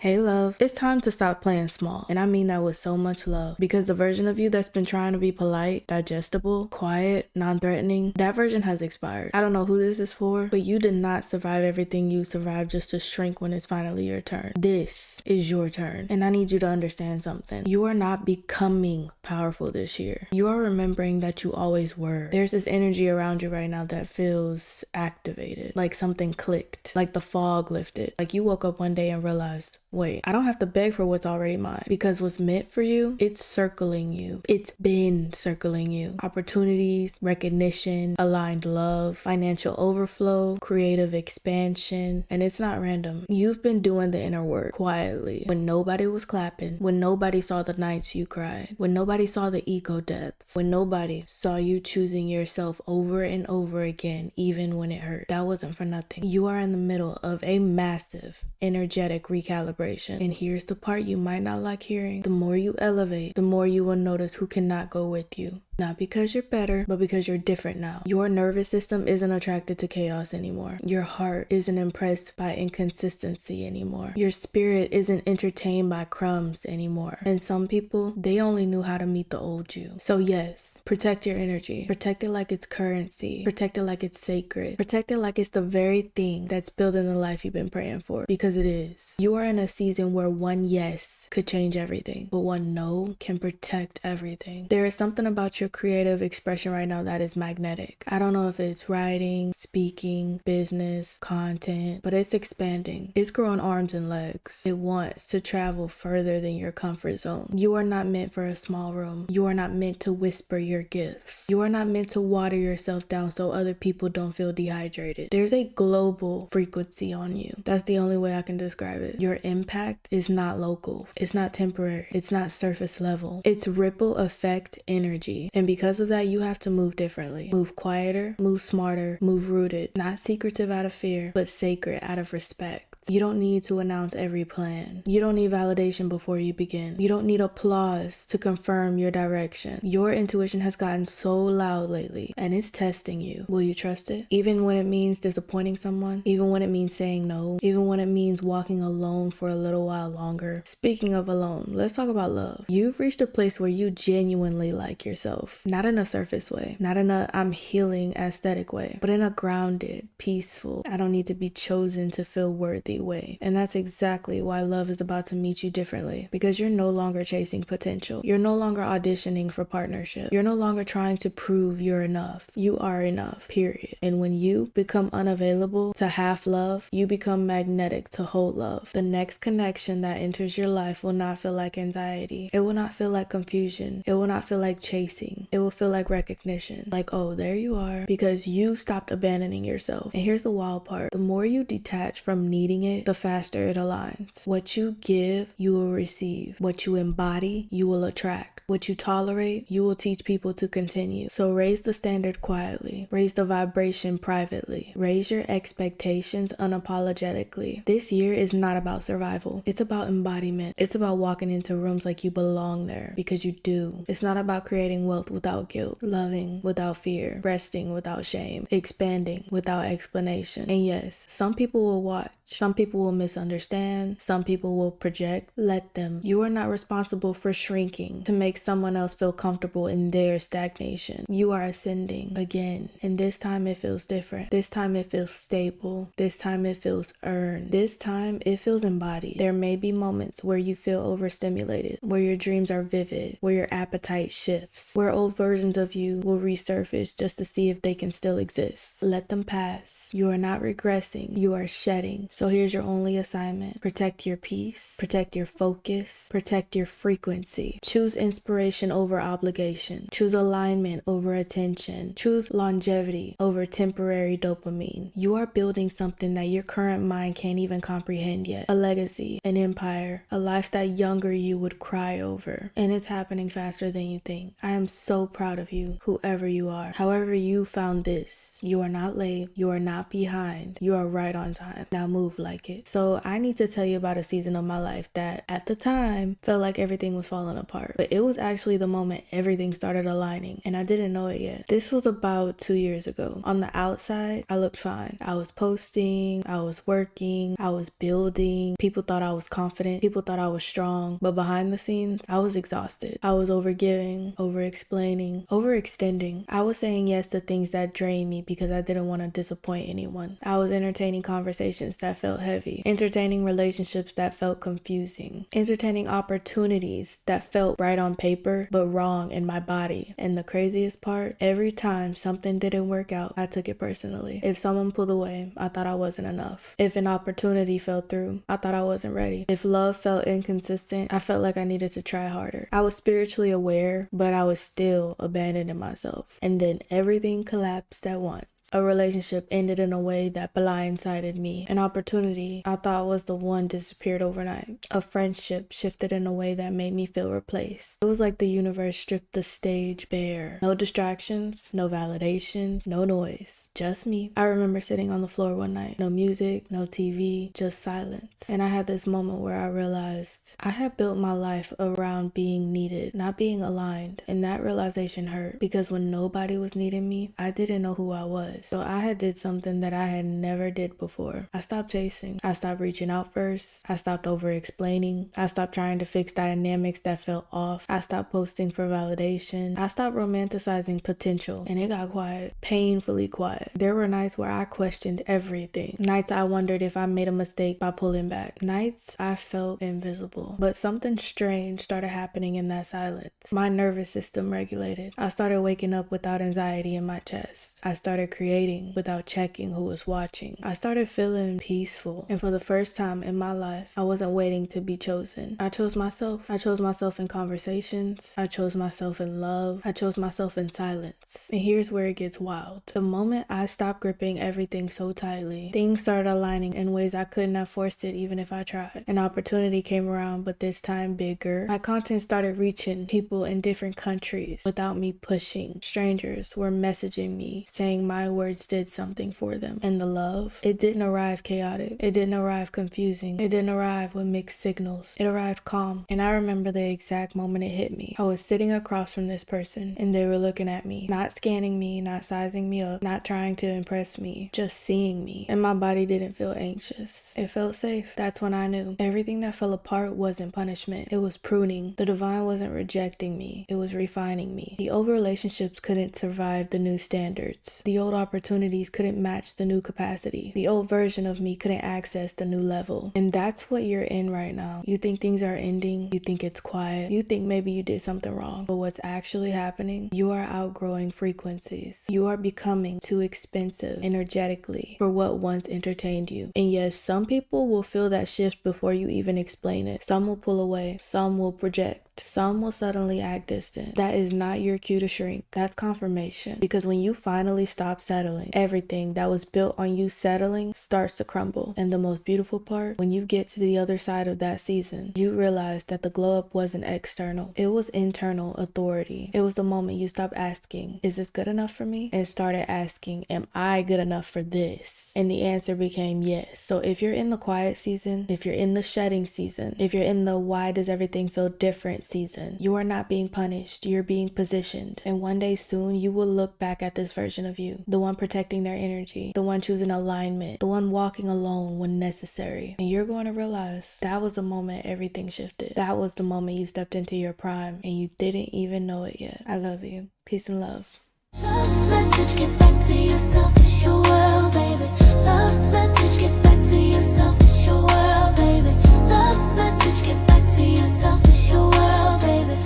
Hey love, it's time to stop playing small. And I mean that with so much love. Because the version of you that's been trying to be polite, digestible, quiet, non-threatening, that version has expired. I don't know who this is for, but you did not survive everything you survived just to shrink when it's finally your turn. This is your turn. And I need you to understand something. You are not becoming powerful this year. You are remembering that you always were. There's this energy around you right now that feels activated. Like something clicked. Like the fog lifted. Like you woke up one day and realized, wait, I don't have to beg for what's already mine, because what's meant for you, it's circling you. It's been circling you. Opportunities, recognition, aligned love, financial overflow, creative expansion, and it's not random. You've been doing the inner work quietly when nobody was clapping, when nobody saw the nights you cried, when nobody saw the ego deaths, when nobody saw you choosing yourself over and over again, even when it hurt. That wasn't for nothing. You are in the middle of a massive energetic recalibration. And here's the part you might not like hearing. The more you elevate, the more you will notice who cannot go with you. Not because you're better, but because you're different now. Your nervous system isn't attracted to chaos anymore. Your heart isn't impressed by inconsistency anymore. Your spirit isn't entertained by crumbs anymore. And some people, they only knew how to meet the old you. So yes, protect your energy. Protect it like it's currency. Protect it like it's sacred. Protect it like it's the very thing that's building the life you've been praying for. Because it is. You are in a season where one yes could change everything, but one no can protect everything. There is something about your creative expression right now that is magnetic. I don't know if it's writing, speaking, business, content, but it's expanding. It's growing arms and legs. It wants to travel further than your comfort zone. You are not meant for a small room. You are not meant to whisper your gifts. You are not meant to water yourself down so other people don't feel dehydrated. There's a global frequency on you. That's the only way I can describe it. Your impact is not local. It's not temporary. It's not surface level. It's ripple effect energy. And because of that, you have to move differently. Move quieter, move smarter, move rooted. Not secretive out of fear, but sacred out of respect. You don't need to announce every plan. You don't need validation before you begin. You don't need applause to confirm your direction. Your intuition has gotten so loud lately, and it's testing you. Will you trust it? Even when it means disappointing someone, even when it means saying no, even when it means walking alone for a little while longer. Speaking of alone, let's talk about love. You've reached a place where you genuinely like yourself. Not in a surface way, not in a I'm healing aesthetic way, but in a grounded, peaceful, I don't need to be chosen to feel worthy way. And that's exactly why love is about to meet you differently, because you're no longer chasing potential. You're no longer auditioning for partnership. You're no longer trying to prove you're enough. You are enough, period. And when you become unavailable to half love, you become magnetic to whole love. The next connection that enters your life will not feel like anxiety. It will not feel like confusion. It will not feel like chasing. It will feel like recognition. Like, oh, there you are, because you stopped abandoning yourself. And here's the wild part. The more you detach from needing it, the faster it aligns. What you give, you will receive. What you embody, you will attract. What you tolerate, you will teach people to continue. So raise the standard quietly. Raise the vibration privately. Raise your expectations unapologetically. This year is not about survival. It's about embodiment. It's about walking into rooms like you belong there, because you do. It's not about creating wealth without guilt, loving without fear, resting without shame, expanding without explanation. And yes, some people will watch. Some people will misunderstand. Some people will project. Let them. You are not responsible for shrinking to make someone else feel comfortable in their stagnation. You are ascending again. And this time it feels different. This time it feels stable. This time it feels earned. This time it feels embodied. There may be moments where you feel overstimulated, where your dreams are vivid, where your appetite shifts, where old versions of you will resurface just to see if they can still exist. Let them pass. You are not regressing. You are shedding. So here's your only assignment. Protect your peace. Protect your focus. Protect your frequency. Choose inspiration over obligation. Choose alignment over attention. Choose longevity over temporary dopamine. You are building something that your current mind can't even comprehend yet. A legacy, an empire, a life that younger you would cry over. And it's happening faster than you think. I am so proud of you, whoever you are. However you found this, you are not late. You are not behind. You are right on time. Now move like it. So I need to tell you about a season of my life that at the time felt like everything was falling apart, but it was was actually the moment everything started aligning, and I didn't know it yet. This was about 2 years ago. On the outside, I looked fine. I was posting, I was working, I was building. People thought I was confident. People thought I was strong. But behind the scenes, I was exhausted. I was overgiving, over-explaining, overextending. I was saying yes to things that drained me because I didn't want to disappoint anyone. I was entertaining conversations that felt heavy, entertaining relationships that felt confusing, entertaining opportunities that felt right on paper but wrong in my body. And the craziest part, every time something didn't work out, I took it personally. If someone pulled away, I thought I wasn't enough. If an opportunity fell through, I thought I wasn't ready. If love felt inconsistent, I felt like I needed to try harder. I was spiritually aware, but I was still abandoning myself. And then everything collapsed at once. A relationship ended in a way that blindsided me. An opportunity I thought was the one disappeared overnight. A friendship shifted in a way that made me feel replaced. It was like the universe stripped the stage bare. No distractions, no validations, no noise. Just me. I remember sitting on the floor one night. No music, no TV, just silence. And I had this moment where I realized I had built my life around being needed, not being aligned. And that realization hurt because when nobody was needing me, I didn't know who I was. So I had did something that I had never did before. I stopped chasing. I stopped reaching out first. I stopped over explaining. I stopped trying to fix dynamics that felt off. I stopped posting for validation. I stopped romanticizing potential, and it got quiet, painfully quiet. There were nights where I questioned everything. Nights I wondered if I made a mistake by pulling back. Nights I felt invisible. But something strange started happening in that silence. My nervous system regulated. I started waking up without anxiety in my chest. I started creating without checking who was watching. I started feeling peaceful, and for the first time in my life, I wasn't waiting to be chosen. I chose myself. I chose myself in conversations. I chose myself in love. I chose myself in silence. And here's where it gets wild. The moment I stopped gripping everything so tightly, things started aligning in ways I couldn't have forced it even if I tried. An opportunity came around, but this time bigger. My content started reaching people in different countries without me pushing. Strangers were messaging me, saying my words did something for them. And the love, it didn't arrive chaotic. It didn't arrive confusing. It didn't arrive with mixed signals. It arrived calm. And I remember the exact moment it hit me. I was sitting across from this person and they were looking at me, not scanning me, not sizing me up, not trying to impress me, just seeing me. And my body didn't feel anxious. It felt safe. That's when I knew everything that fell apart wasn't punishment. It was pruning. The divine wasn't rejecting me. It was refining me. The old relationships couldn't survive the new standards. The old opportunities couldn't match the new capacity. The old version of me couldn't access the new level. And that's what you're in right now. You think things are ending. You think it's quiet. You think maybe you did something wrong. But what's actually happening? You are outgrowing frequencies. You are becoming too expensive energetically for what once entertained you. And yes, some people will feel that shift before you even explain it. Some will pull away. Some will project. Some will suddenly act distant. That is not your cue to shrink. That's confirmation. Because when you finally stop settling, everything that was built on you settling starts to crumble. And the most beautiful part, when you get to the other side of that season, you realize that the glow up wasn't external. It was internal authority. It was the moment you stopped asking, is this good enough for me? And started asking, am I good enough for this? And the answer became yes. So if you're in the quiet season, if you're in the shedding season, if you're in the why does everything feel different season, you are not being punished. You're being positioned. And one day soon, you will look back at this version of you, the one protecting their energy, the one choosing alignment, the one walking alone when necessary. And you're going to realize that was the moment everything shifted. That was the moment you stepped into your prime and you didn't even know it yet. I love you. Peace and love. Love's message, get back to yourself, it's your world, baby. Love's message, get back to yourself, it's your world, baby. Love's message, get back to yourself, it's your world, baby.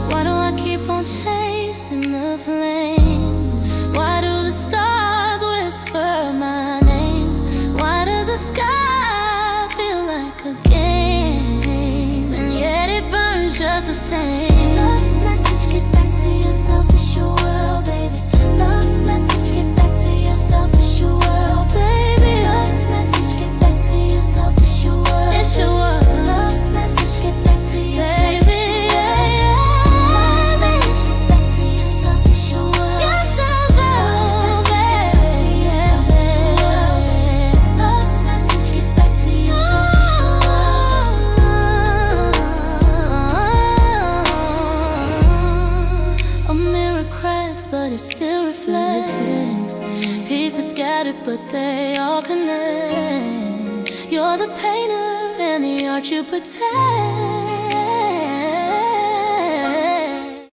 Why do I keep on chasing the flame? Why do the stars whisper my name? Why does the sky feel like a game? And yet it burns just the same. Love's message, get back to yourself, it's your world, baby. Love's message, get back to yourself, You're the painter and the art you protect.